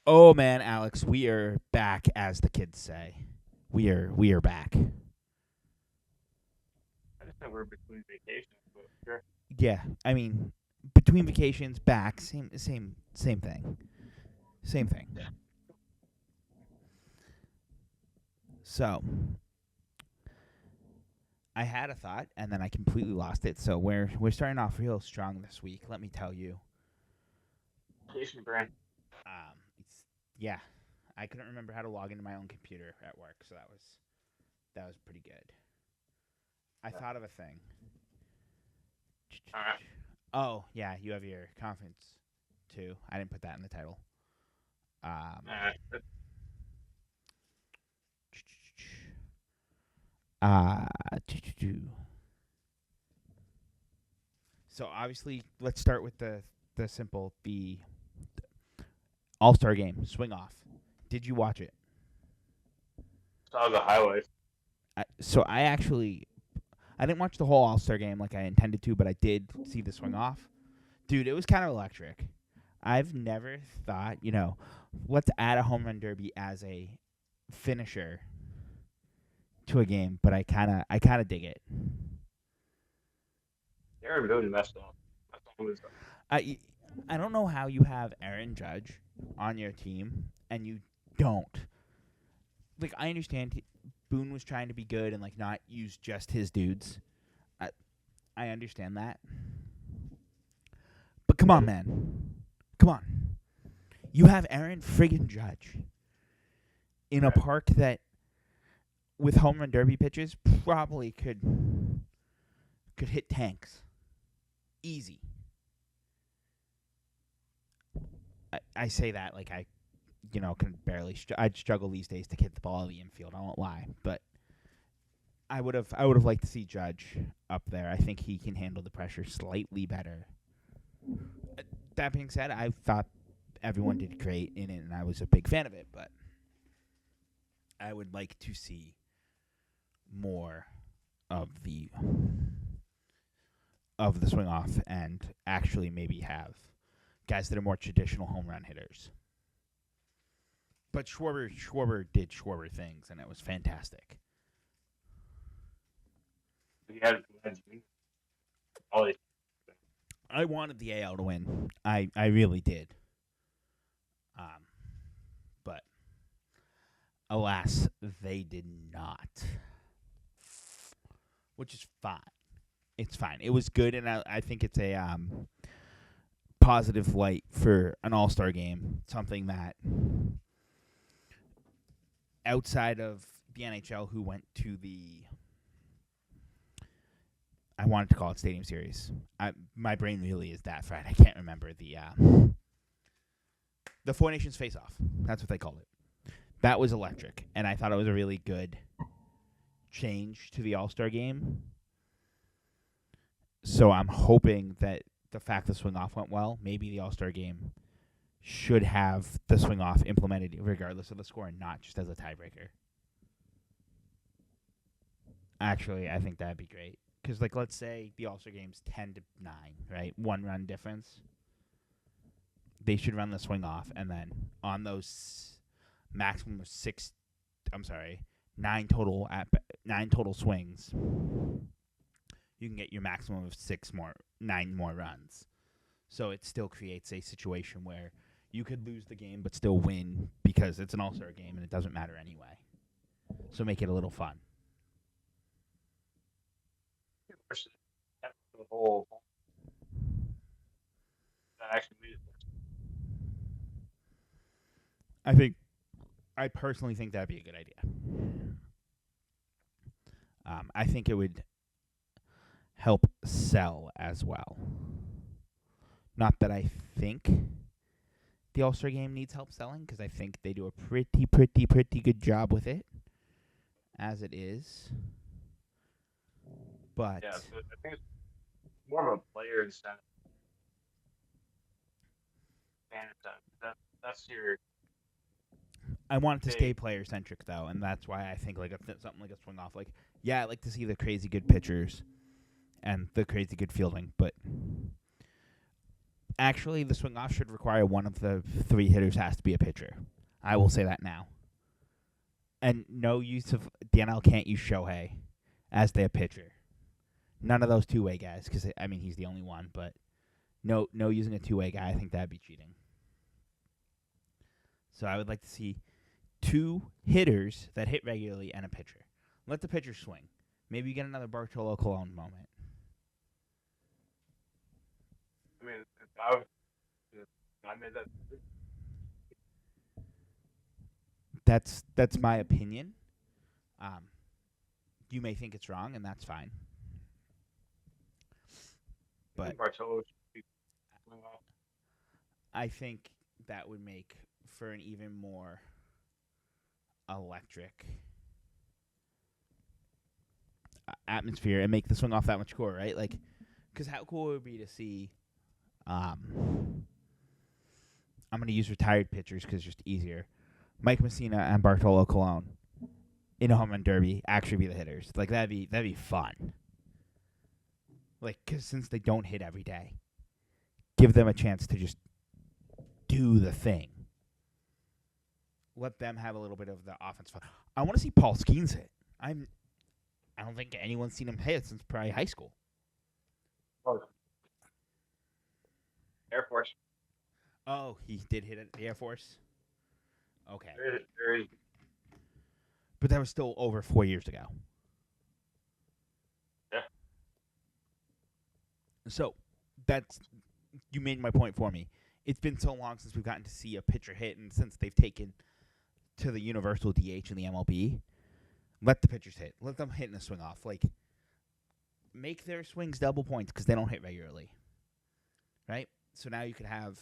Oh man, Alex, we are back, as the kids say. We are back. I just think we're between vacations, but sure. Yeah, I mean, between vacations, back, same thing, same thing. Yeah. So I had a thought, and then I completely lost it. So we're starting off real strong this week. Let me tell you. Vacation brand. It's yeah. I couldn't remember how to log into my own computer at work, so that was pretty good. I Yeah. thought of a thing. All right. Oh yeah, you have your conference too. I didn't put that in the title. Um, All right. uh, so obviously, let's start with the simple, the All Star Game swing off. Did you watch it? Saw the highlights. So I didn't watch the whole All Star Game like I intended to, but I did see the swing off. Dude, it was kind of electric. I've never thought, let's add a home run derby as a finisher to a game, but I kind of dig it. They're really messed up. That's all it was. I I don't know how you have Aaron Judge on your team and you don't. Like I understand Boone was trying to be good and like not use just his dudes. I I understand that. But come on, man. Come on. You have Aaron friggin' Judge in a Right. park that with home run derby pitches probably could hit tanks. Easy. I say that like I can barely. I'd struggle these days to hit the ball in the infield. I won't lie, but I would have liked to see Judge up there. I think he can handle the pressure slightly better. That being said, I thought everyone did great in it, and I was a big fan of it. But I would like to see more of the swing off, and actually maybe have guys that are more traditional home run hitters. But Schwarber did Schwarber things, and it was fantastic. We had all these. I wanted the AL to win. I really did. Um, but alas, they did not. Which is fine. It's fine. It was good, and I think it's a positive light for an All Star game. Something that outside of the NHL, who went to the I wanted to call it Stadium Series. My brain really is that fried. I can't remember the Four Nations Face Off. That's what they called it. That was electric, and I thought it was a really good change to the All Star game. So I'm hoping that the fact the swing off went well, maybe the All Star game should have the swing off implemented regardless of the score and not just as a tiebreaker. Actually, I think that'd be great. Because, like, let's say the All Star game's 10-9, right? 1 run difference. They should run the swing off, and then on those maximum of six, I'm sorry, nine total swings, you can get your maximum of 9 more runs. So it still creates a situation where you could lose the game but still win because it's an All Star game and it doesn't matter anyway. So make it a little fun. Versus the whole that actually made it. I personally think that'd be a good idea. I think it would help sell as well. Not that I think the All Star game needs help selling, because I think they do a pretty good job with it as it is. But Yeah, so I think it's more of a player incentive, fan incentive. That's your I want it to stay big. player centric though, and that's why I think like something like a swing off. Like, yeah, I like to see the crazy good pitchers and the crazy good fielding, but Actually, the swing off should require one of the three hitters has to be a pitcher. I will say that now. And no use of DNL can't use Shohei as their pitcher. None of those two-way guys, because I mean he's the only one. But no using a two-way guy. I think that'd be cheating. So I would like to see two hitters that hit regularly and a pitcher. Let the pitcher swing. Maybe you get another Bartolo Colon moment. I mean, I made that. That's my opinion. You may think it's wrong, and that's fine. But Bartolo should be swing off. I think that would make for an even more electric atmosphere and make the swing off that much cooler, right? Like, because how cool would it be to see? I'm going to use retired pitchers because it's just easier. Mike Messina and Bartolo Colon in a home run derby actually be the hitters. Like that'd be fun. Like, because since they don't hit every day, give them a chance to just do the thing. Let them have a little bit of the offense fun. I want to see Paul Skeens hit. I don't think anyone's seen him hit since probably high school. Oh. Air Force. Oh, he did hit at the Air Force? Okay. There is. But that was still over 4 years ago. Yeah. So, you made my point for me. It's been so long since we've gotten to see a pitcher hit, and since they've taken to the universal DH in the MLB, let the pitchers hit. Let them hit in a swing off. Like, make their swings double points because they don't hit regularly. Right? So now you could have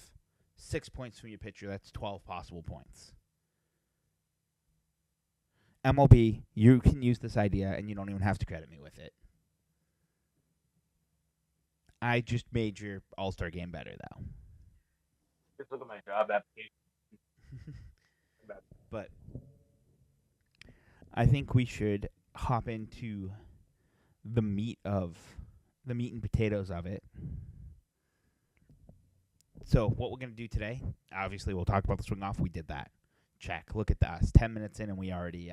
6 points from your pitcher. That's 12 possible points. MLB, you can use this idea, and you don't even have to credit me with it. I just made your All-Star game better, though. Just look at my job application. But I think we should hop into the meat and potatoes of it. So what we're going to do today, obviously we'll talk about the swing off. We did that. Check. Look at us. 10 minutes in and we already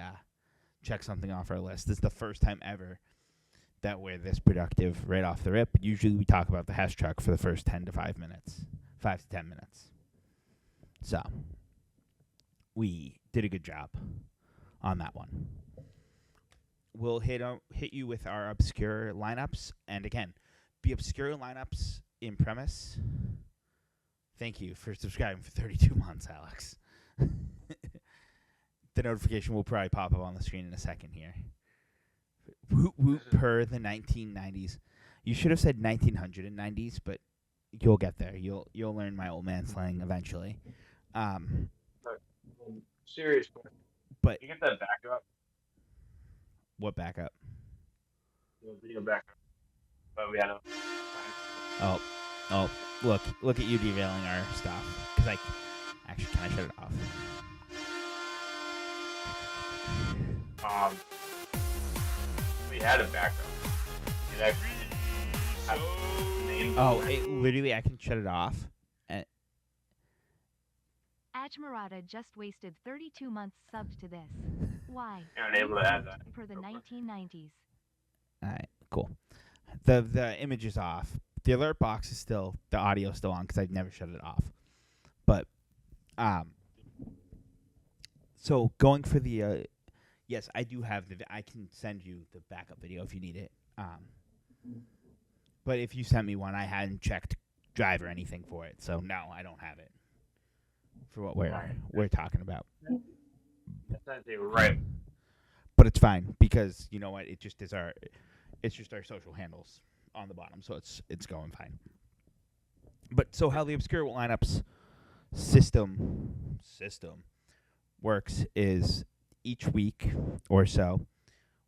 checked something off our list. This is the first time ever that we're this productive right off the rip. Usually we talk about the hash truck for the first 5 to 10 minutes. So we did a good job on that one. We'll hit you with our obscure lineups. And again, the obscure lineups in premise. Thank you for subscribing for 32 months, Alex. The notification will probably pop up on the screen in a second here. Woot woot per the 1990s. You should have said 1990s, but you'll get there. You'll learn my old man slang eventually. Serious question. But Can you get that backup? what backup? The video backup. But we had a. Oh, look at you derailing our stuff. Because actually, can I shut it off? We had a backup. It actually had names. Oh, literally, I can shut it off. Ajmarada just wasted 32 months subbed to this. Why? You're unable to add that. Per the 1990s. All right, cool. The image is off. The alert box is still, the audio is still on because I've never shut it off. But, so going for the, yes, I do have I can send you the backup video if you need it. But if you sent me one, I hadn't checked Drive or anything for it. So no, I don't have it for what we're talking about. That's right. But it's fine because you know what? It's just our social handles on the bottom, so it's going fine. But so how the obscure lineups system works is each week or so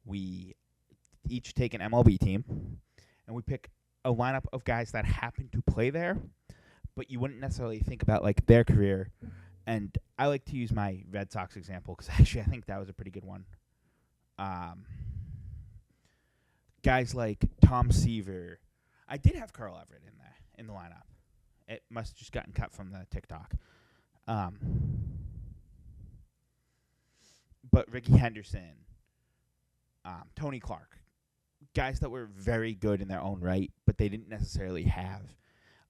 we each take an MLB team and we pick a lineup of guys that happen to play there, but you wouldn't necessarily think about like their career. And I like to use my Red Sox example because actually I think that was a pretty good one. Guys like Tom Seaver. I did have Carl Everett in the lineup. It must have just gotten cut from the TikTok. But Ricky Henderson, Tony Clark, guys that were very good in their own right, but they didn't necessarily have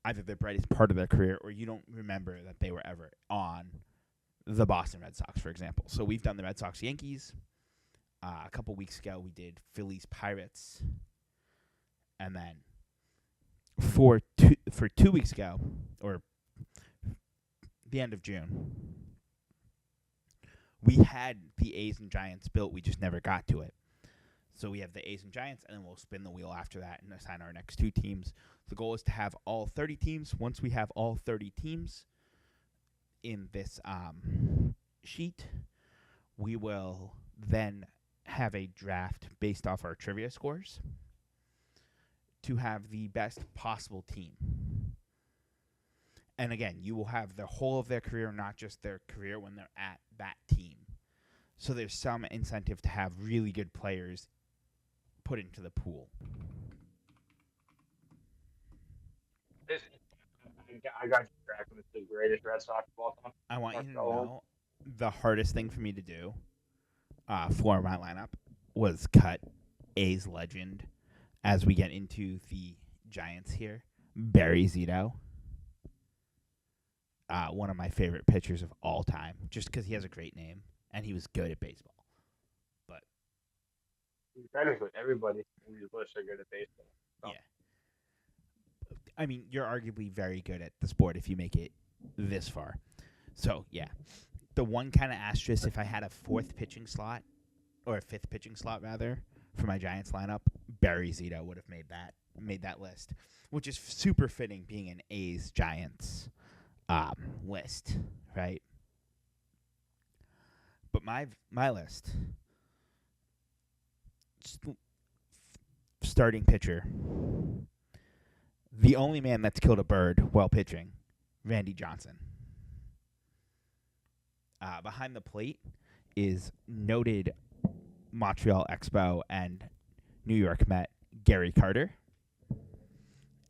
either the brightest part of their career or you don't remember that they were ever on the Boston Red Sox, for example. So we've done the Red Sox Yankees. A couple weeks ago, we did Phillies Pirates. And then for 2 weeks ago, or the end of June, we had the A's and Giants built. We just never got to it. So we have the A's and Giants, and then we'll spin the wheel after that and assign our next 2 teams. The goal is to have all 30 teams. Once we have all 30 teams in this sheet, we will then have a draft based off our trivia scores to have the best possible team. And again, you will have the whole of their career, not just their career when they're at that team. So there's some incentive to have really good players put into the pool. I got you tracking. It's the greatest Red Sox of all time. I want you to know the hardest thing for me to do for my lineup was cut A's legend as we get into the Giants here, Barry Zito. One of my favorite pitchers of all time, just because he has a great name and he was good at baseball. But technically, everybody in these lists are good at baseball. So. Yeah. I mean, you're arguably very good at the sport if you make it this far. So, yeah. The one kind of asterisk, if I had a 4th pitching slot, or a 5th pitching slot, rather, for my Giants lineup, Barry Zito would have made that list, which is super fitting being an A's-Giants list, right? But my list, starting pitcher, the only man that's killed a bird while pitching, Randy Johnson. Behind the plate is noted Montreal Expo and New York Met Gary Carter.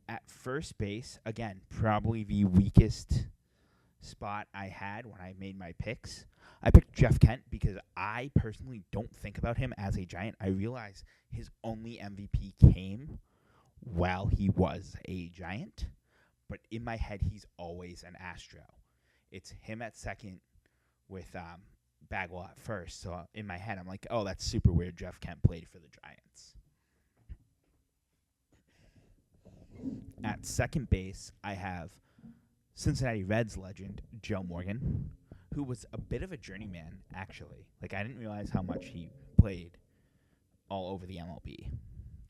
At first base, again, probably the weakest spot I had when I made my picks. I picked Jeff Kent because I personally don't think about him as a Giant. I realize his only MVP came while he was a Giant, but in my head, he's always an Astro. It's him at second with Bagwell at first. So in my head, I'm like, oh, that's super weird. Jeff Kent played for the Giants. At second base, I have Cincinnati Reds legend Joe Morgan, who was a bit of a journeyman, actually. Like, I didn't realize how much he played all over the MLB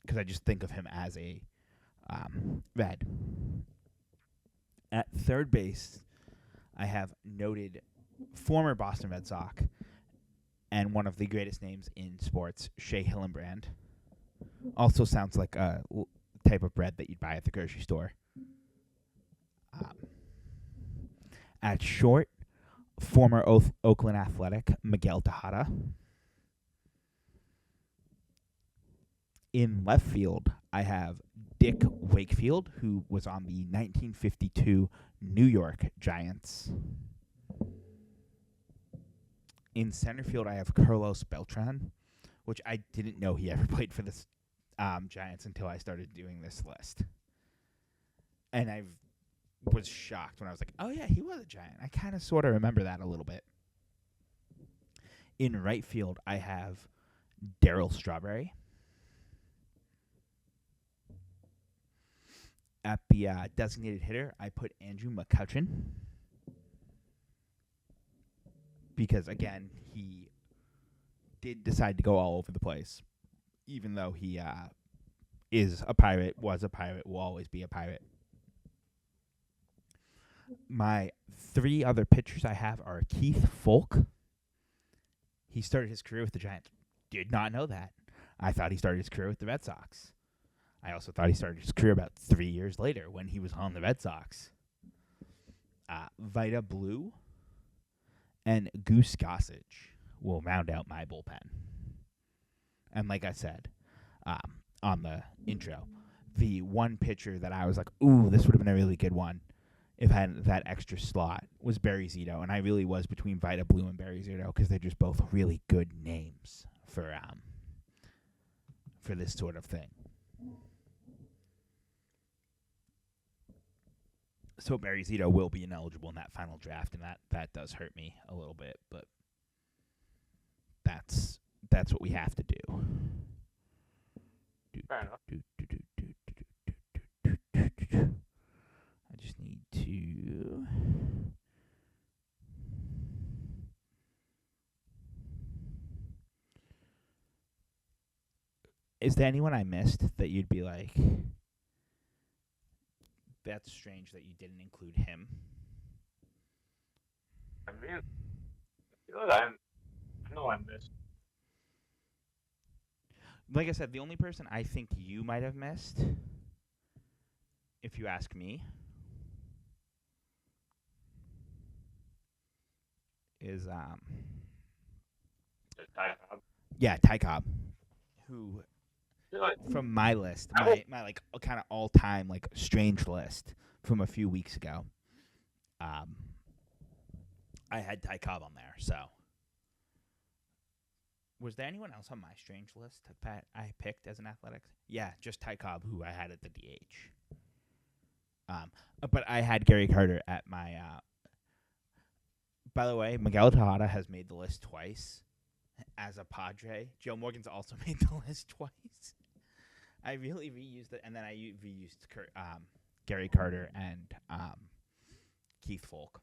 because I just think of him as a Red. At third base, I have noted former Boston Red Sox and one of the greatest names in sports, Shea Hillenbrand. Also sounds like a type of bread that you'd buy at the grocery store. At short, former Oakland Athletic, Miguel Tejada. In left field, I have Dick Wakefield, who was on the 1952 New York Giants. In center field, I have Carlos Beltran, which I didn't know he ever played for the Giants until I started doing this list. And I was shocked when I was like, oh, yeah, he was a Giant. I kind of sort of remember that a little bit. In right field, I have Darryl Strawberry. At the designated hitter, I put Andrew McCutchen. Because, again, he did decide to go all over the place. Even though he is a Pirate, was a Pirate, will always be a Pirate. My 3 other pitchers I have are Keith Folk. He started his career with the Giants. Did not know that. I thought he started his career with the Red Sox. I also thought he started his career about 3 years later when he was on the Red Sox. Vida Blue and Goose Gossage will round out my bullpen. And like I said on the intro, the one pitcher that I was like, ooh, this would have been a really good one, if I had that extra slot, was Barry Zito, and I really was between Vita Blue and Barry Zito because they're just both really good names for this sort of thing. So Barry Zito will be ineligible in that final draft, and that does hurt me a little bit, but that's what we have to do. Fair enough. I just need to. Is there anyone I missed that you'd be like, that's strange that you didn't include him? I mean, I feel like I know I missed. Like I said, the only person I think you might have missed, if you ask me, is Ty Cobb, who from my list, my like kind of all time like strange list from a few weeks ago, I had Ty Cobb on there. So, was there anyone else on my strange list that I picked as an athletics? Yeah, just Ty Cobb, who I had at the DH. But I had Gary Carter at my. By the way, Miguel Tejada has made the list twice as a Padre. Joe Morgan's also made the list twice. I really reused it, and then I reused Gary Carter and Keith Folk.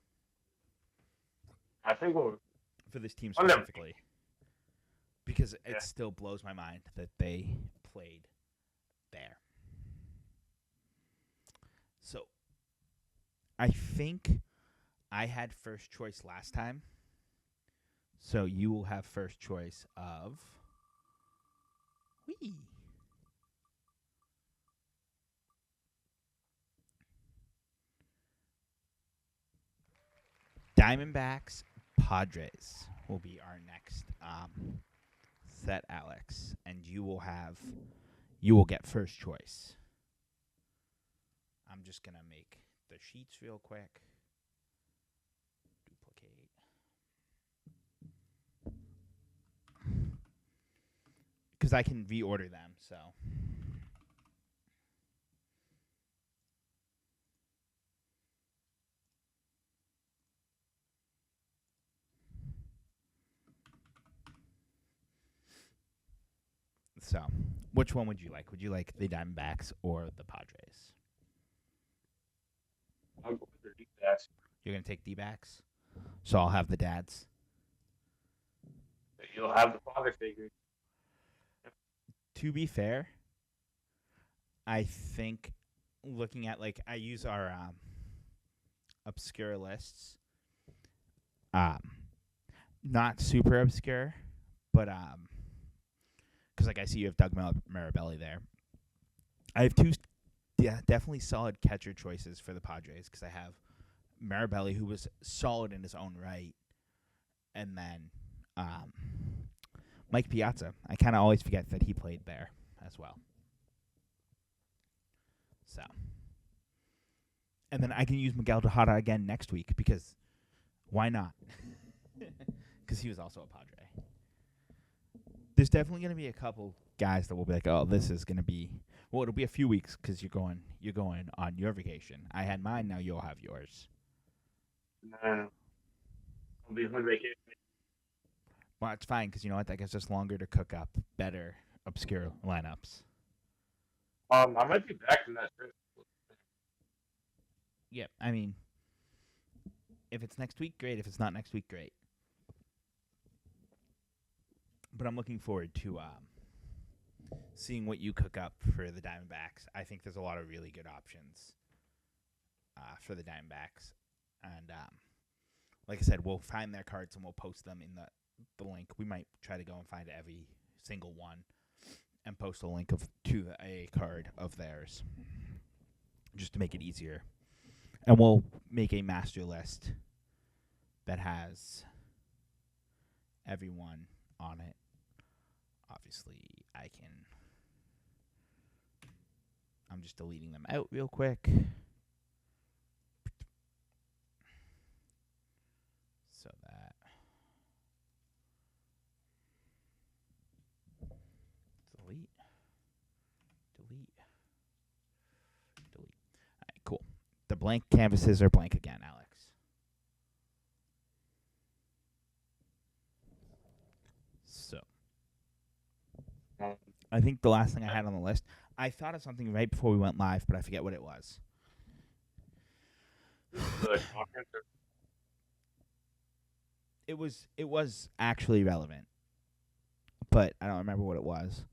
I think for this team specifically, because it still blows my mind that they played there. So, I think I had first choice last time. So you will have first choice of Diamondbacks, Padres will be our next set, Alex, and you will get first choice. I'm just gonna make the sheets real quick. Duplicate. Because I can reorder them, so. So, which one would you like? Would you like the Diamondbacks or the Padres? I'll go with the D-backs. You're going to take D-backs? So I'll have the dads. You'll have the father figure. To be fair, I think looking at, like, I use our obscure lists. Not super obscure, but because like I see you have Doug Mirabelli there. I have two definitely solid catcher choices for the Padres because I have Mirabelli, who was solid in his own right, and then Mike Piazza. I kind of always forget that he played there as well. So, and then I can use Miguel Tejada again next week because why not? Because he was also a Padre. There's definitely going to be a couple guys that will be like, oh, this is going to be, well, it'll be a few weeks because you're going on your vacation. I had mine, now you'll have yours. No. I'll be on vacation. Well, it's fine because you know what? That gives us longer to cook up better obscure lineups. I might be back in that trip. Yeah, I mean, if it's next week, great. If it's not next week, great. But I'm looking forward to seeing what you cook up for the Diamondbacks. I think there's a lot of really good options for the Diamondbacks. And like I said, we'll find their cards and we'll post them in the link. We might try to go and find every single one and post a link to a card of theirs just to make it easier. And we'll make a master list that has everyone on it. Obviously, I'm just deleting them out real quick. So that delete. All right, cool. The blank canvases are blank again, Alex. So Um, I think the last thing I had on the list, I thought of something right before we went live, but I forget what it was. the conference. It was actually relevant, but I don't remember what it was.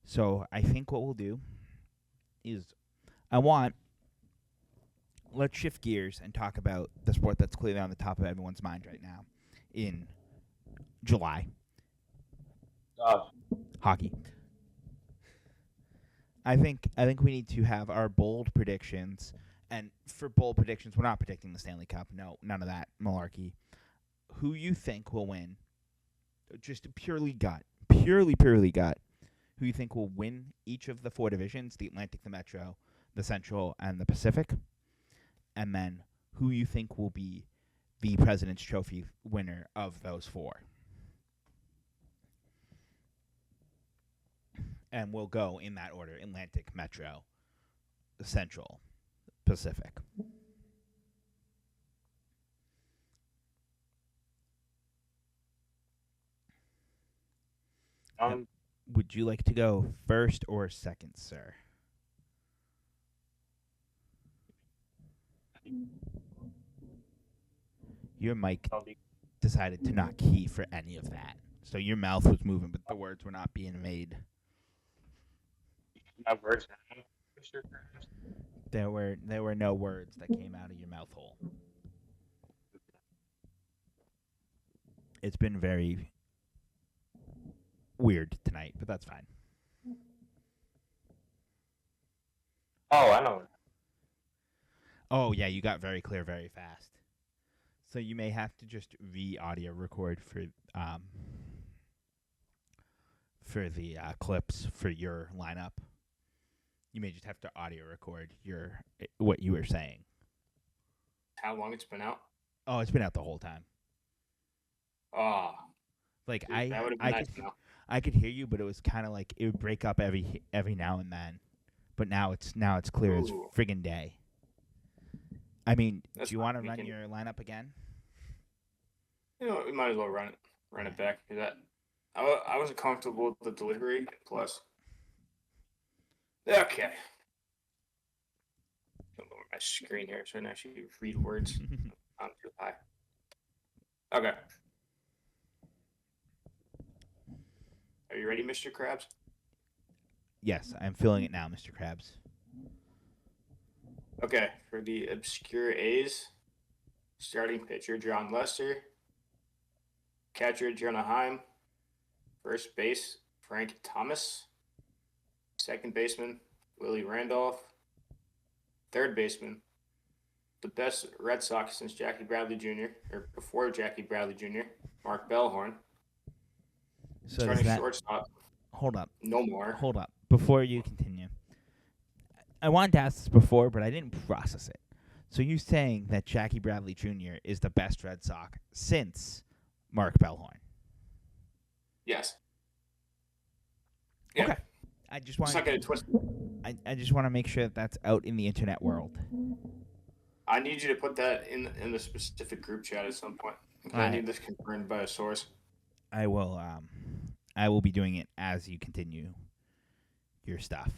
So I think what we'll do is let's shift gears and talk about the sport that's clearly on the top of everyone's mind right now in July. Hockey. I think we need to have our bold predictions, and for bold predictions, we're not predicting the Stanley Cup. No, none of that malarkey. Who you think will win? Just purely gut. Who you think will win each of the 4 divisions: the Atlantic, the Metro, the Central, and the Pacific? And then who you think will be the President's Trophy winner of those 4? And we'll go in that order: Atlantic, Metro, Central, Pacific. Would you like to go first or second, sir? Your mic decided to not key for any of that. So your mouth was moving, but the words were not being made. Have words now, Mr. Krabs? There were no words that came out of your mouth hole. It's been very weird tonight, but that's fine. Oh, I know. Oh yeah, you got very clear very fast. So you may have to just re-audio record for the clips for your lineup. You may just have to audio record what you were saying. How long it's been out? Oh, it's been out the whole time. Oh, Like dude, that would have been nice to know. I could hear you, but it was kind of like it would break up every now and then. But now it's clear as Ooh. friggin' day. I mean, That's do you want to fine, we run can- your lineup again? You know, we might as well run it back. I wasn't comfortable with the delivery. Plus, okay. Don't lower my screen here so I can actually read words. I'm too high. Okay. Are you ready, Mr. Krabs? Yes, I'm feeling it now, Mr. Krabs. Okay, for the obscure A's, starting pitcher John Lester, catcher Jonah Heim, first base Frank Thomas, second baseman Willie Randolph, third baseman, the best Red Sox since Jackie Bradley Jr., or before Jackie Bradley Jr., Mark Bellhorn, So starting does that shortstop, hold up? no more. Hold up. Before you continue, I wanted to ask this before, but I didn't process it. So you're saying that Jackie Bradley Jr. is the best Red Sox since Mark Bellhorn? Yes. Yeah. Okay. I just Let's want not get it twisted. I just want to make sure that that's out in the internet world. I need you to put that in the specific group chat at some point. I Alright. need this confirmed by a source. I will be doing it as you continue your stuff.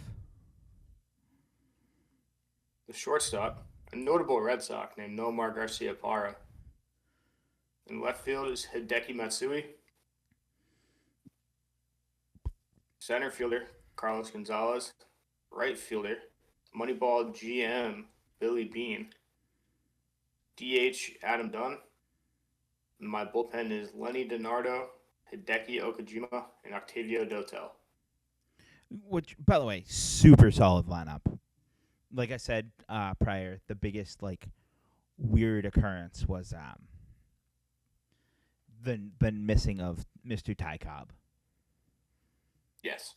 The shortstop, a notable Red Sox named Nomar Garcia Parra. In left field is Hideki Matsui. Center fielder, Carlos Gonzalez. Right fielder, Moneyball GM, Billy Bean. DH, Adam Dunn. And my bullpen is Lenny DiNardo, Hideki Okajima, and Octavio Dotel. Which, by the way, super solid lineup. Like I said prior, the biggest weird occurrence was the missing of Mr. Ty Cobb. Yes.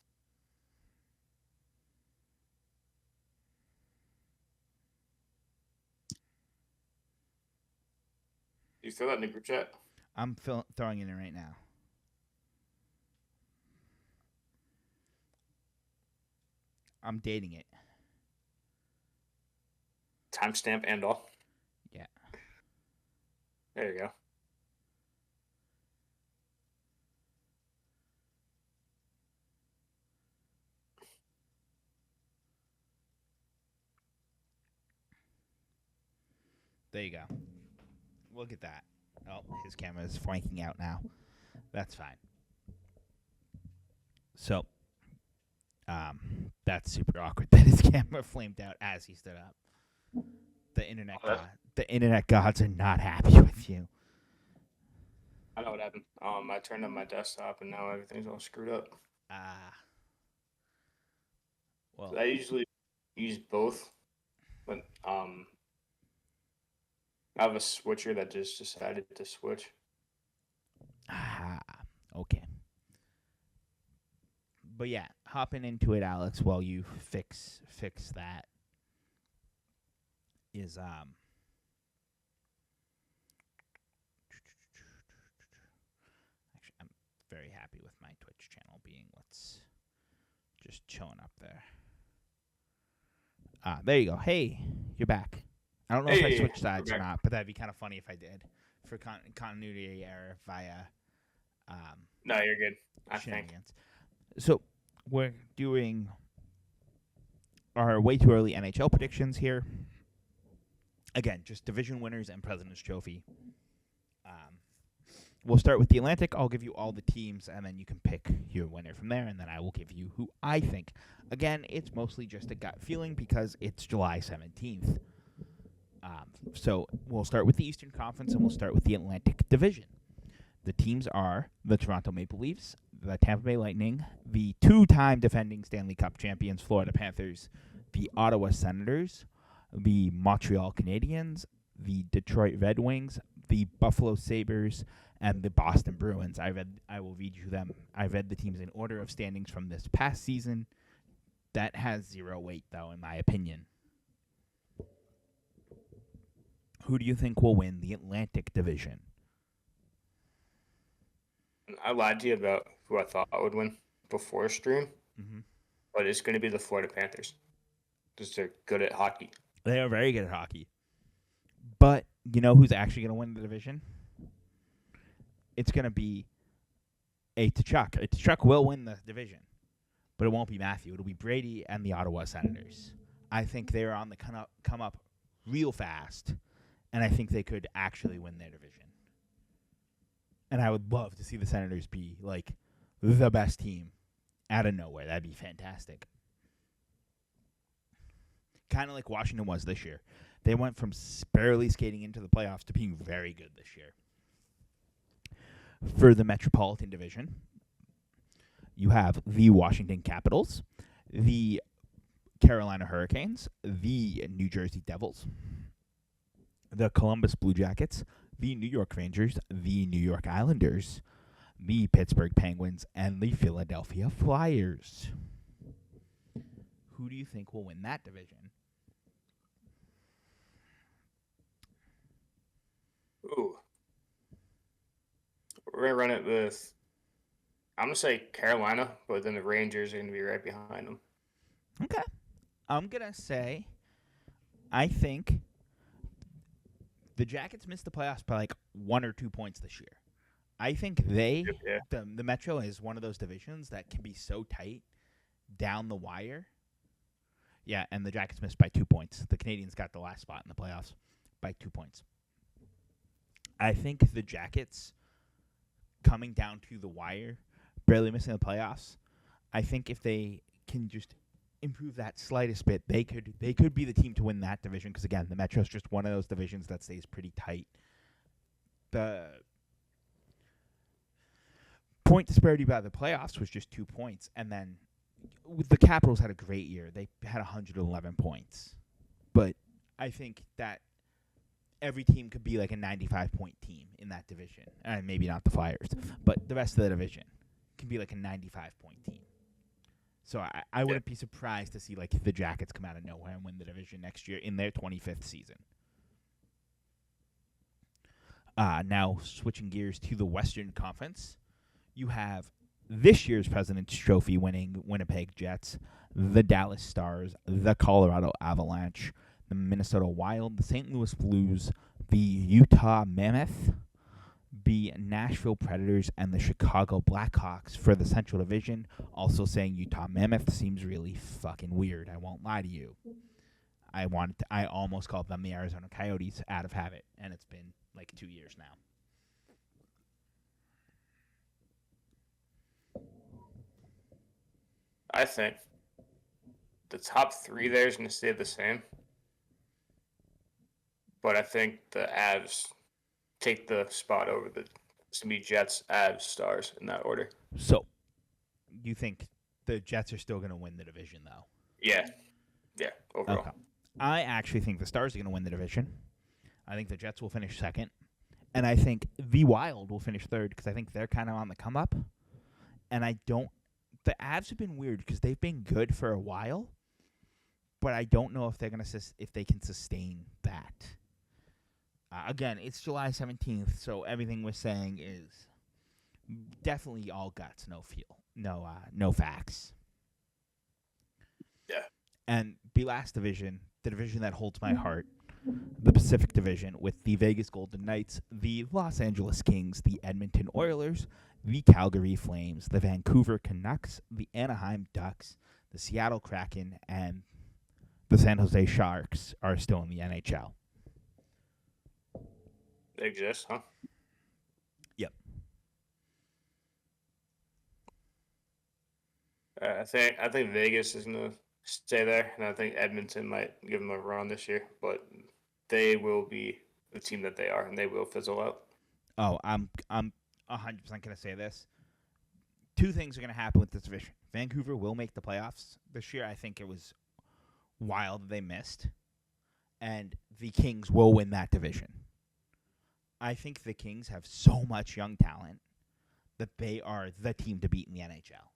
You throw that in the group chat? I'm throwing it in right now. I'm dating it. Timestamp and all. Yeah. There you go. There you go. Look at that. Oh, his camera is flanking out now. That's fine. So, that's super awkward that his camera flamed out as he stood up. The internet gods are not happy with you. I know what happened. I turned on my desktop and now everything's all screwed up. Well, I usually use both, but I have a switcher that just decided to switch. okay. But yeah, hopping into it, Alex, while you fix that is actually I'm very happy with my Twitch channel being just chilling up there. There you go. Hey, you're back. I don't know if I switched sides or not, but that'd be kind of funny if I did for continuity error via. No, you're good. I think. So we're doing our way too early NHL predictions here. Again, just division winners and President's Trophy. We'll start with the Atlantic. I'll give you all the teams, and then you can pick your winner from there, and then I will give you who I think. Again, it's mostly just a gut feeling because it's July 17th. So we'll start with the Eastern Conference, and we'll start with the Atlantic Division. The teams are the Toronto Maple Leafs, the Tampa Bay Lightning, the two-time defending Stanley Cup champions Florida Panthers, the Ottawa Senators, the Montreal Canadiens, the Detroit Red Wings, the Buffalo Sabres, and the Boston Bruins. I will read you them. I read the teams in order of standings from this past season. That has zero weight, though, in my opinion. Who do you think will win the Atlantic Division? I lied to you about who I thought would win before stream, but it's going to be the Florida Panthers because they're good at hockey. They are very good at hockey. But you know who's actually going to win the division? It's going to be a Tkachuk. A Tkachuk will win the division, but it won't be Matthew. It'll be Brady and the Ottawa Senators. I think they're on the come up real fast, and I think they could actually win their division. And I would love to see the Senators be, like, the best team out of nowhere. That'd be fantastic. Kind of like Washington was this year. They went from barely skating into the playoffs to being very good this year. For the Metropolitan Division, you have the Washington Capitals, the Carolina Hurricanes, the New Jersey Devils, the Columbus Blue Jackets, the New York Rangers, the New York Islanders, the Pittsburgh Penguins, and the Philadelphia Flyers. Who do you think will win that division? Ooh. We're going to run it with, I'm going to say Carolina, but then the Rangers are going to be right behind them. Okay. I'm going to say, I think the Jackets missed the playoffs by like 1 or 2 points this year. I think the Metro is one of those divisions that can be so tight down the wire. Yeah, and the Jackets missed by 2 points. The Canadians got the last spot in the playoffs by 2 points. I think the Jackets coming down to the wire, barely missing the playoffs, I think if they can just improve that slightest bit, they could be the team to win that division because, again, the Metro's just one of those divisions that stays pretty tight. The point disparity by the playoffs was just 2 points, and then the Capitals had a great year. They had 111 points. But I think that every team could be like a 95-point team in that division. And maybe not the Flyers, but the rest of the division can be like a 95-point team. So I wouldn't be surprised to see like the Jackets come out of nowhere and win the division next year in their 25th season. Now switching gears to the Western Conference, you have this year's President's Trophy winning Winnipeg Jets, the Dallas Stars, the Colorado Avalanche, the Minnesota Wild, the St. Louis Blues, the Utah Mammoth, the Nashville Predators, and the Chicago Blackhawks for the Central Division. Also saying Utah Mammoth seems really fucking weird. I won't lie to you. I almost called them the Arizona Coyotes out of habit, and it's been like 2 years now. I think the top three there is going to stay the same. But I think the Avs take the spot over the it's going to be Jets, Avs, Stars in that order. So, you think the Jets are still going to win the division, though? Yeah, overall. Okay. I actually think the Stars are going to win the division. I think the Jets will finish second. And I think the Wild will finish third because I think they're kind of on the come up. And I don't... The Avs have been weird because they've been good for a while. But I don't know if they're going to if they can sustain that. Again, it's July 17th, so everything we're saying is definitely all guts, no feel, no facts. Yeah. And the last division, the division that holds my heart, the Pacific Division, with the Vegas Golden Knights, the Los Angeles Kings, the Edmonton Oilers, the Calgary Flames, the Vancouver Canucks, the Anaheim Ducks, the Seattle Kraken, and the San Jose Sharks are still in the NHL. They exist, huh? Yep. I think Vegas is gonna stay there, and I think Edmonton might give them a run this year, but they will be the team that they are, and they will fizzle out. Oh, I'm 100% gonna say this. Two things are gonna happen with this division. Vancouver will make the playoffs this year. I think it was wild that they missed, and the Kings will win that division. I think the Kings have so much young talent that they are the team to beat in the NHL.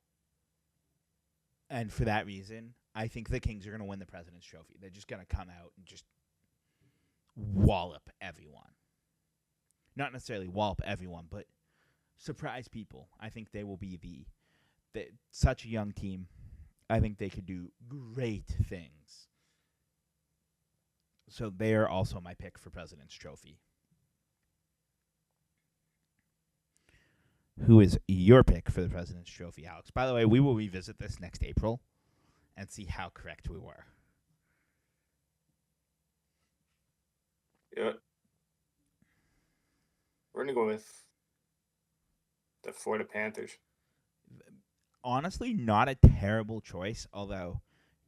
And for that reason, I think the Kings are going to win the President's Trophy. They're just going to come out and just wallop everyone. Not necessarily wallop everyone, but surprise people. I think they will be such a young team. I think they could do great things. So they are also my pick for President's Trophy. Who is your pick for the President's Trophy, Alex? By the way, we will revisit this next April and see how correct we were. Yeah. We're going to go with the Florida Panthers. Honestly, not a terrible choice, although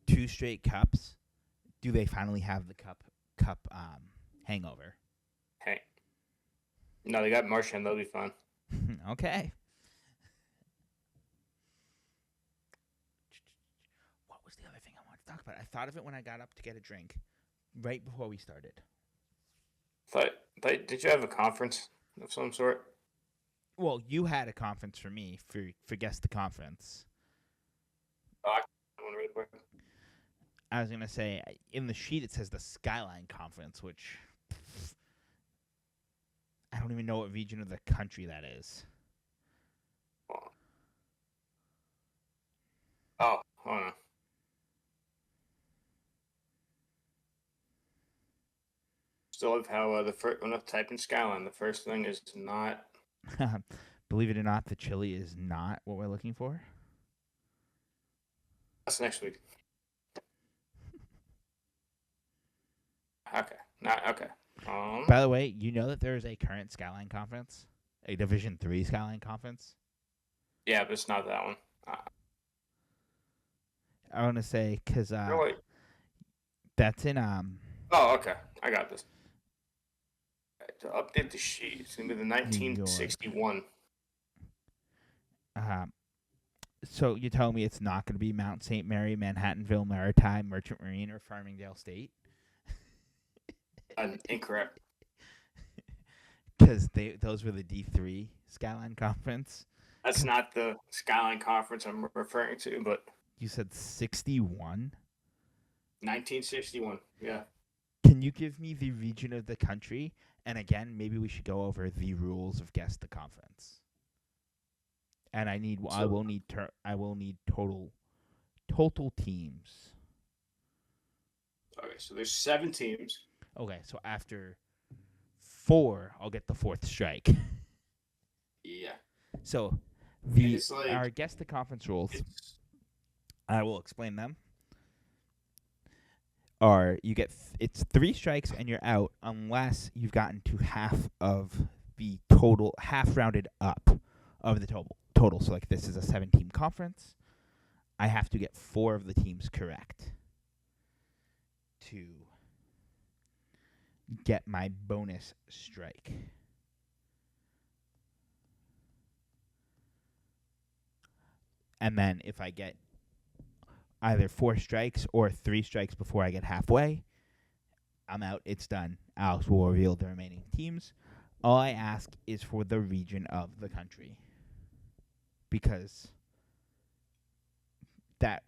2 straight cups. Do they finally have the cup hangover? Hey. No, they got Marchand. They'll be fine. Okay. What was the other thing I wanted to talk about? I thought of it when I got up to get a drink, right before we started. Did you have a conference of some sort? Well, you had a conference for me for Guess the Conference. Oh, I want to read quick. I was going to say, in the sheet it says the Skyline Conference, which I don't even know what region of the country that is. Oh, hold on. Still love how the first when I type in Skyline, the first thing is not. Believe it or not, the chili is not what we're looking for. That's next week. Okay. Not okay. By the way, you know that there is a current Skyline Conference, a Division III Skyline Conference. Yeah, but it's not that one. I want to say because Really? that's in Oh, okay. I got this. To update the sheet, it's gonna be the 1961. So you tell me it's not going to be Mount St. Mary, Manhattanville, Maritime, Merchant Marine, or Farmingdale State? Incorrect. Because those were the D3 Skyline Conference. That's not the Skyline Conference I'm referring to, but You said 61? 1961. Yeah. Can you give me the region of the country And again, maybe we should go over the rules of guess the conference. And I will need total teams. Okay, so there's 7 teams. Okay, so after 4, I'll get the 4th strike. Yeah. So It's like our guess the conference rules. I will explain them. Are you get it's 3 strikes and you're out unless you've gotten to half of the total, half rounded up of the total. So like this is a 7-team conference. I have to get 4 of the teams correct to get my bonus strike. And then if I get either 4 strikes or 3 strikes before I get halfway, I'm out. It's done. Alex will reveal the remaining teams. All I ask is for the region of the country, because that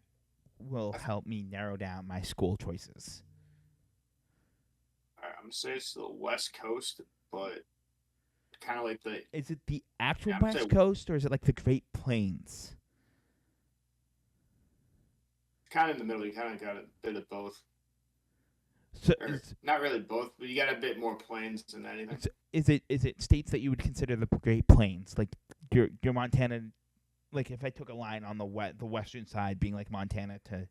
will help me narrow down my school choices. I'm going to say it's the West Coast, but kind of like the... Is it the actual Yeah, I'm West saying- Coast, or is it like the Great Plains? Kind of in the middle. You kind of got a bit of both. So Or, not really both, but you got a bit more plains than anything. is it states that you would consider the Great Plains, like your Montana? Like if I took a line on the western side, being like Montana to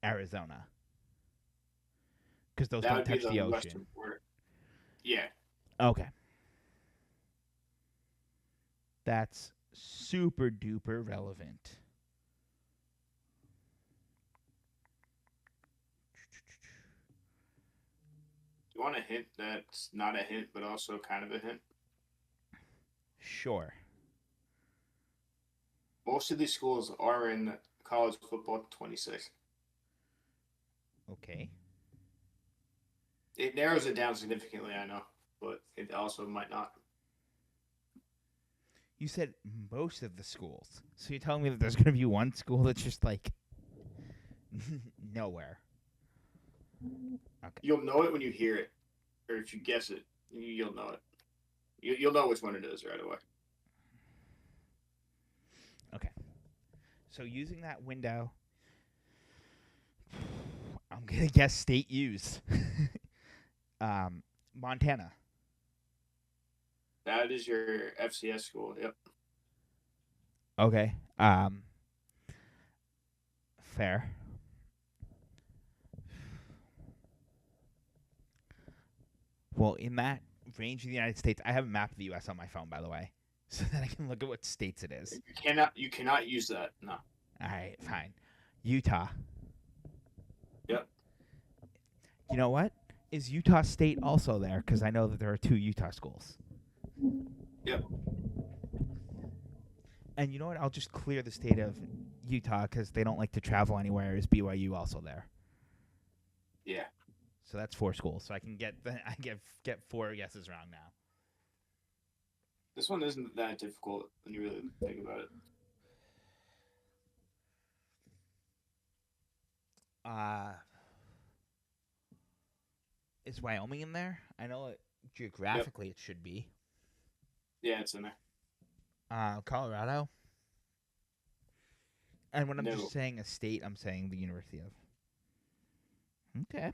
Arizona, because those That don't would be touch the the ocean. western border. Yeah. Okay, that's super duper relevant. You want a hint that's not a hint, but also kind of a hint? Sure. Most of these schools are in college football 26. Okay. It narrows it down significantly, I know, but it also might not. You said most of the schools, so you're telling me that there's going to be one school that's just like nowhere. Okay. You'll know it when you hear it, or if you guess it, you'll know it. You'll know which one it is right away. Okay. So using that window, I'm going to guess state U's. Montana. That is your FCS school. Yep. Okay. Fair. Well, in that range of the United States, I have a map of the U.S. on my phone, by the way, so that I can look at what states it is. You cannot use that. No. All right, fine. Utah. Yep. You know what? Is Utah State also there? Because I know that there are 2 Utah schools. Yep. And you know what? I'll just clear the state of Utah because they don't like to travel anywhere. Is BYU also there? Yeah. So that's 4 schools. So I can get 4 guesses wrong now. This one isn't that difficult when you really think about it. Is Wyoming in there? I know it, geographically it should be. Yeah, it's in there. Colorado. And when I'm No. just saying a state, I'm saying the University of. Okay.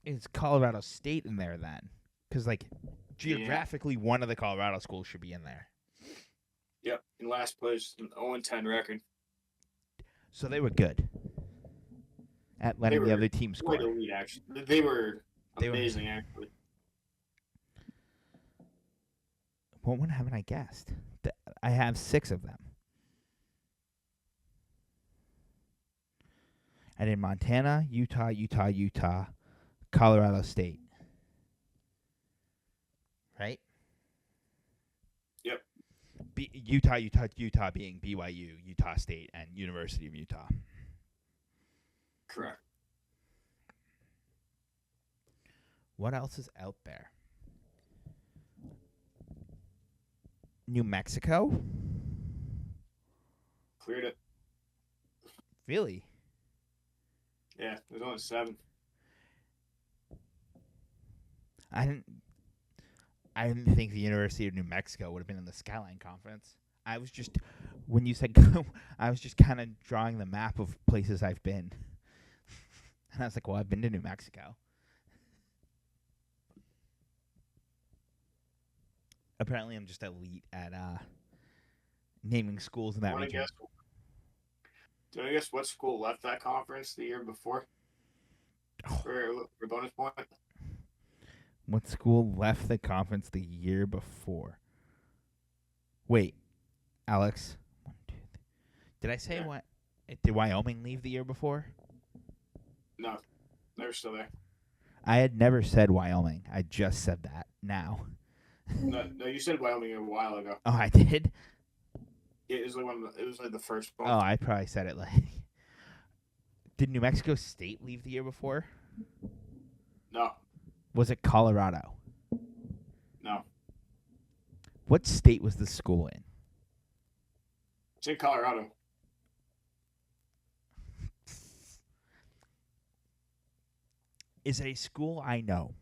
Is Colorado State in there then? Because like geographically, one of the Colorado schools should be in there. Yep. In last place, an 0-10 record. So they were good at letting the other team score. Quite elite, actually. They were They were- amazing, actually. What one haven't I guessed? I have 6 of them. I did Montana, Utah, Colorado State. Right? Yep. Utah being BYU, Utah State, and University of Utah. Correct. What else is out there? New Mexico? Cleared it. Really? Yeah, there's only 7. I didn't think the University of New Mexico would have been in the Skyline Conference. I was just when you said go, I was just kind of drawing the map of places I've been, and I was like, well, I've been to New Mexico. Apparently, I'm just elite at naming schools in that Want to region. guess? Do you want to guess what school left that conference the year before? For bonus point. What school left the conference the year before? Wait, Alex. 1, 2, 3. Did I say Yeah. what? Did Wyoming leave the year before? No, they're still there. I had never said Wyoming. I just said that now. No, you said Wyoming a while ago. Oh, I did? It was like the first one. Oh, I probably said it like. Did New Mexico State leave the year before? No, Was it Colorado? no. What state was the school in? It's in Colorado. Is it a school I know?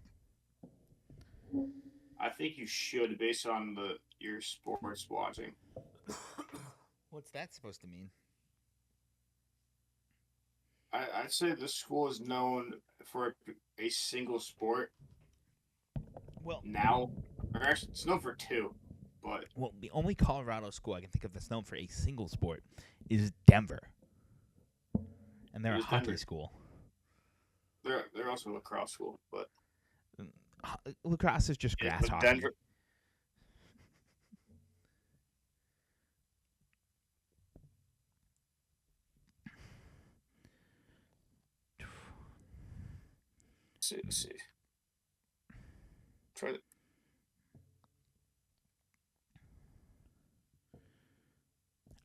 I think you should, based on your sports watching. What's that supposed to mean? I'd say this school is known for a single sport. Well, Now, or actually, it's known for 2, but the only Colorado school I can think of that's known for a single sport is Denver, and they're It a is hockey Denver. school. they're also a lacrosse school. But Lacrosse is just yeah, grass but hockey. Denver. Let's see. Try to,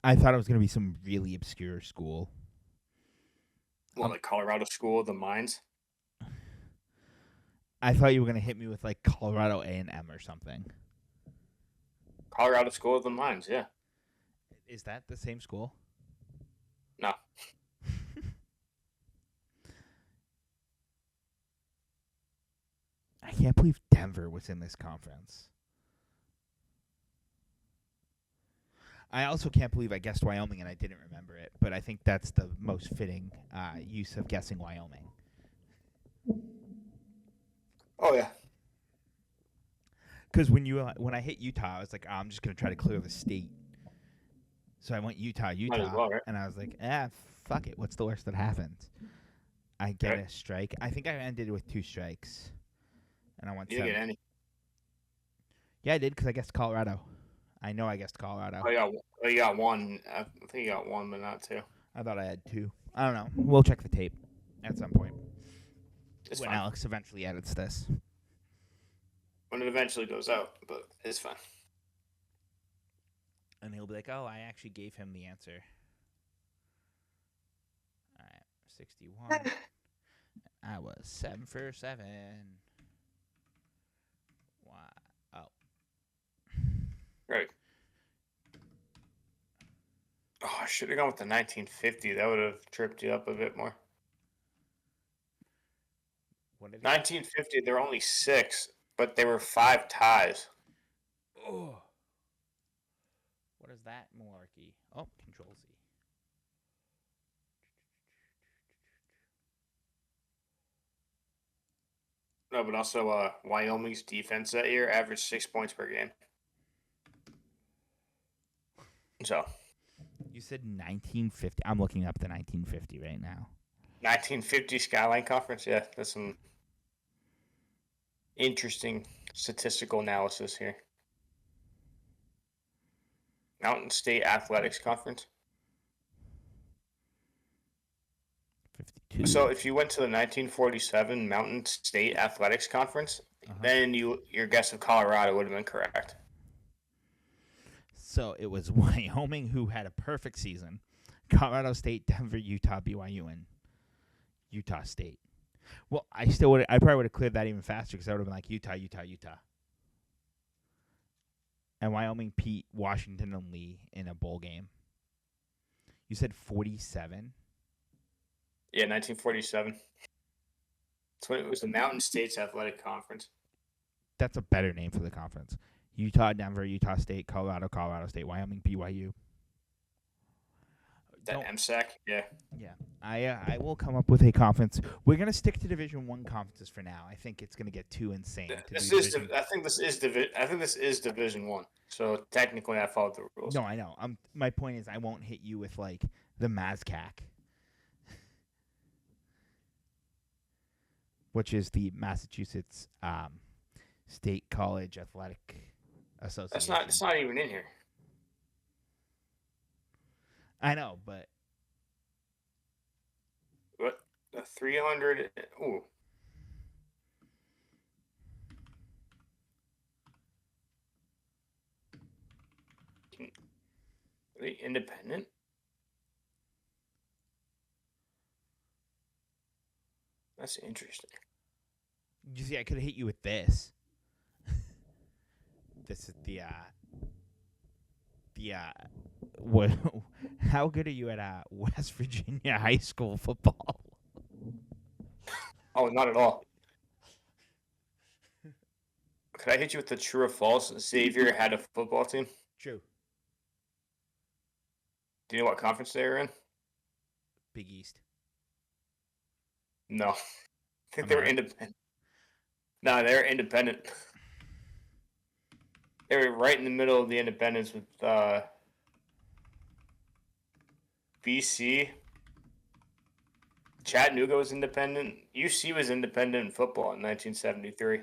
I thought it was going to be some really obscure school. like Colorado School of the Mines. I thought you were going to hit me with like Colorado A&M or something. Colorado School of the Mines, yeah. Is that the same school? No. I can't believe Denver was in this conference. I also can't believe I guessed Wyoming and I didn't remember it, but I think that's the most fitting use of guessing Wyoming. Oh, yeah. Because when I hit Utah, I was like, I'm just going to try to clear the state. So I went Utah, Might as well, right? and I was like, fuck it. What's the worst that happens? I get a strike. I think I ended with 2 strikes. And I went You didn't 7. get any. Yeah, I did because I guessed Colorado. I know I guessed Colorado. Oh, you got 1. I think you got 1, but not 2. I thought I had 2. I don't know. We'll check the tape at some point. It's when fine. Alex eventually edits this. When it eventually goes out, but it's fine. And he'll be like, oh, I actually gave him the answer. All right, 61. I was 7 for 7. Wow. Oh. Right. Oh, I should have gone with the 1950. That would have tripped you up a bit more. What did 1950, there were only 6, but there were 5 ties. Oh. What is that malarkey? Oh, Control Z. No, but also Wyoming's defense that year averaged 6 points per game. So, You said 1950. I'm looking up the 1950 right now. 1950 Skyline Conference, yeah, that's some interesting statistical analysis here. Mountain State Athletics Conference. 52. So if you went to the 1947 Mountain State Athletics Conference, then your guess of Colorado would have been correct. So it was Wyoming who had a perfect season. Colorado State, Denver, Utah, BYU, and Utah State. Well, I probably would have cleared that even faster because I would have been like Utah. And Wyoming beat Washington and Lee in a bowl game. You said 47? Yeah, 1947. That's when it was the Mountain States Athletic Conference. That's a better name for the conference. Utah, Denver, Utah State, Colorado, Colorado State, Wyoming, BYU. That MSAC, yeah. Yeah, I will come up with a conference. We're gonna stick to Division I conferences for now. I think it's gonna get too insane. I think this is Division 1. So technically, I followed the rules. No, I know. My point is, I won't hit you with like the MASCAC, which is the Massachusetts State College Athletic Association. It's not even in here. I know, but What? The 300. Ooh. Are they independent? That's interesting. you see, I could have hit you with this. This is the what? How good are you at West Virginia high school football? Oh, not at all. Could I hit you with the true or false? Xavier had a football team. True. Do you know what conference they were in? Big East. No. I think they were independent. No, they were independent. They were right in the middle of the independence with BC. Chattanooga was independent. UC was independent in football in 1973.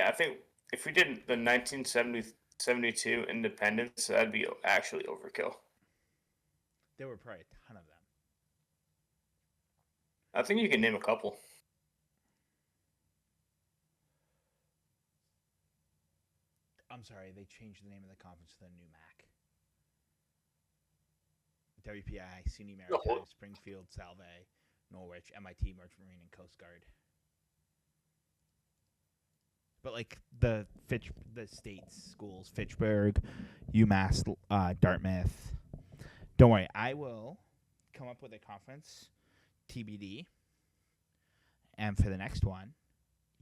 I think if we did the 1972 independence, that'd be actually overkill. There were probably a ton of them. I think you can name a couple. I'm sorry, they changed the name of the conference to the new MAC. WPI, SUNY Maritime, Springfield, Salve, Norwich, MIT, Merchant Marine, and Coast Guard. But like the state's schools, Fitchburg, UMass, Dartmouth. Don't worry, I will come up with a conference, TBD. And for the next one,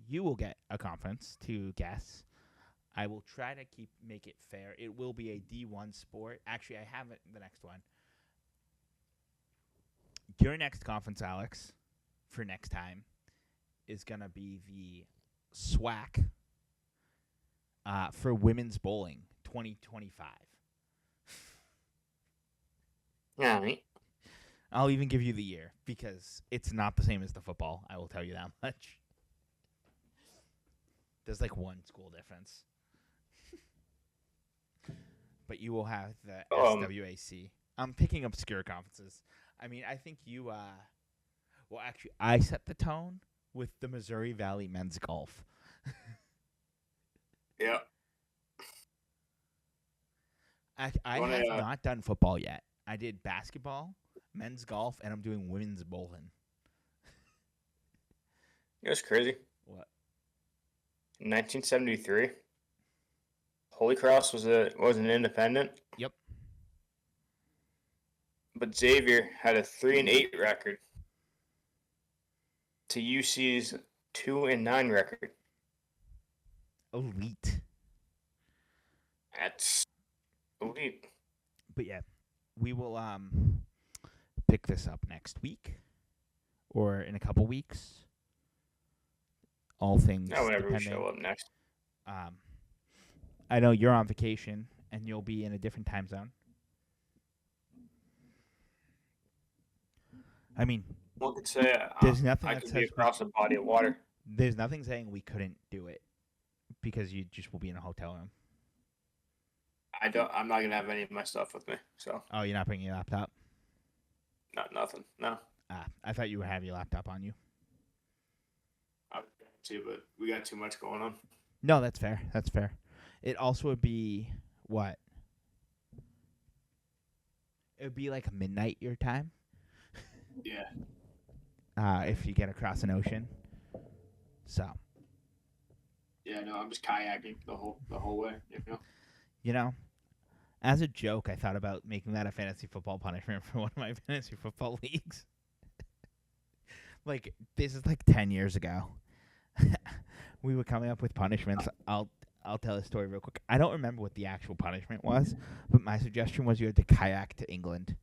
you will get a conference to guess. I will try to make it fair. It will be a D1 sport. Actually, I have it the next one. Your next conference, Alex, for next time, is going to be the SWAC for women's bowling 2025. Yeah, right. I'll even give you the year because it's not the same as the football. I will tell you that much. There's like one school difference. But you will have the SWAC. I'm picking obscure conferences. I mean, I think you well, actually, I set the tone with the Missouri Valley men's golf. Yeah. I have not done football yet. I did basketball, men's golf, and I'm doing women's bowling. It was crazy. What? In 1973, Holy Cross was an independent. Yep. But Xavier had a 3-8 record to UC's 2-9 record. Elite. That's elite. But yeah, we will pick this up next week or in a couple weeks. All things whenever depending. we show up next. I know you're on vacation and you'll be in a different time zone. I mean, one could say there's nothing I that could says be across a body of water. There's nothing saying we couldn't do it because you just will be in a hotel room. I'm not gonna have any of my stuff with me. So. Oh, you're not bringing your laptop? Nothing. No. I thought you would have your laptop on you. I would too, but we got too much going on. No, that's fair. That's fair. It also would be what? It would be like midnight your time. Yeah. If you get across an ocean. So. Yeah, no, I'm just kayaking the whole way, you know. You know, As a joke, I thought about making that a fantasy football punishment for one of my fantasy football leagues. Like, this is like 10 years ago. We were coming up with punishments. I'll tell a story real quick. I don't remember what the actual punishment was, but my suggestion was you had to kayak to England.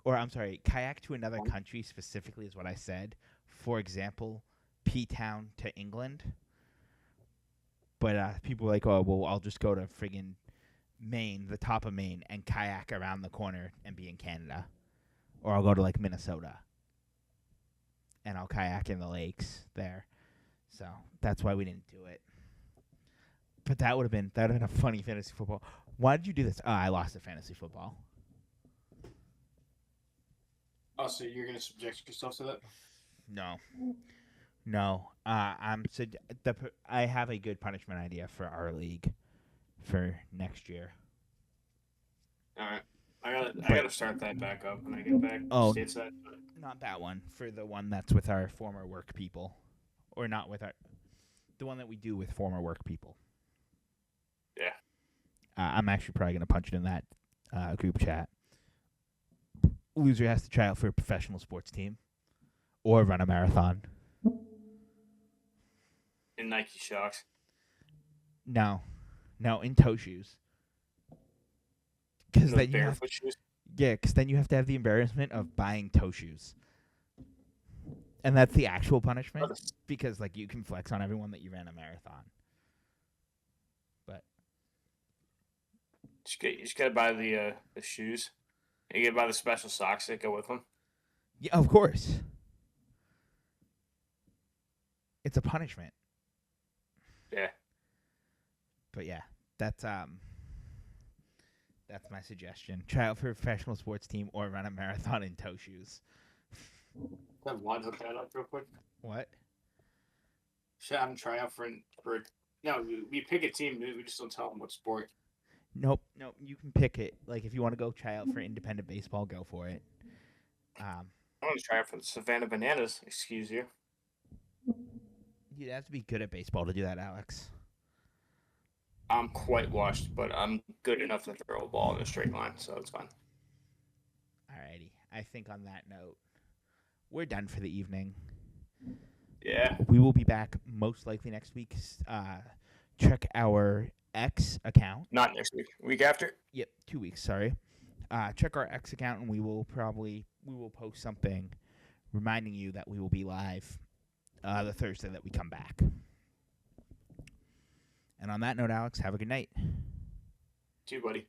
Or, I'm sorry, kayak to another country specifically is what I said. For example, P-Town to England. But people were like, oh, well, I'll just go to friggin' Maine, the top of Maine, and kayak around the corner and be in Canada. Or I'll go to, like, Minnesota. And I'll kayak in the lakes there. So that's why we didn't do it. But that would have been a funny fantasy football. Why did you do this? I lost at fantasy football. Oh, so you're gonna subject yourself to that? No. I have a good punishment idea for our league for next year. All right, I gotta start that back up when I get back. Stateside. Not that one. For the one that's with our former work people, or not with the one that we do with former work people. Yeah. I'm actually probably gonna punch it in that group chat. Loser has to try out for a professional sports team, or run a marathon. In Nike Shocks. No, in toe shoes. Because then barefoot shoes. Yeah, because then you have to have the embarrassment of buying toe shoes, and that's the actual punishment. Because like you can flex on everyone that you ran a marathon. But you just gotta buy the shoes. You gotta buy the special socks that go with them. Yeah, of course. It's a punishment. Yeah. But yeah, that's my suggestion. Try out for a professional sports team or run a marathon in toe shoes. Have one hook that up real quick. What? Should have them try out for no, we pick a team, we just don't tell them what sport. Nope, you can pick it. Like, if you want to go try out for independent baseball, go for it. I want to try out for the Savannah Bananas, excuse you. You'd have to be good at baseball to do that, Alex. I'm quite washed, but I'm good enough to throw a ball in a straight line, so it's fine. Alrighty. I think on that note, we're done for the evening. Yeah. We will be back most likely next week. Check our X account. Not next week. Week after? Yep, 2 weeks, sorry. Check our X account, and we will post something reminding you that we will be live the Thursday that we come back. And on that note, Alex, have a good night. You too, buddy.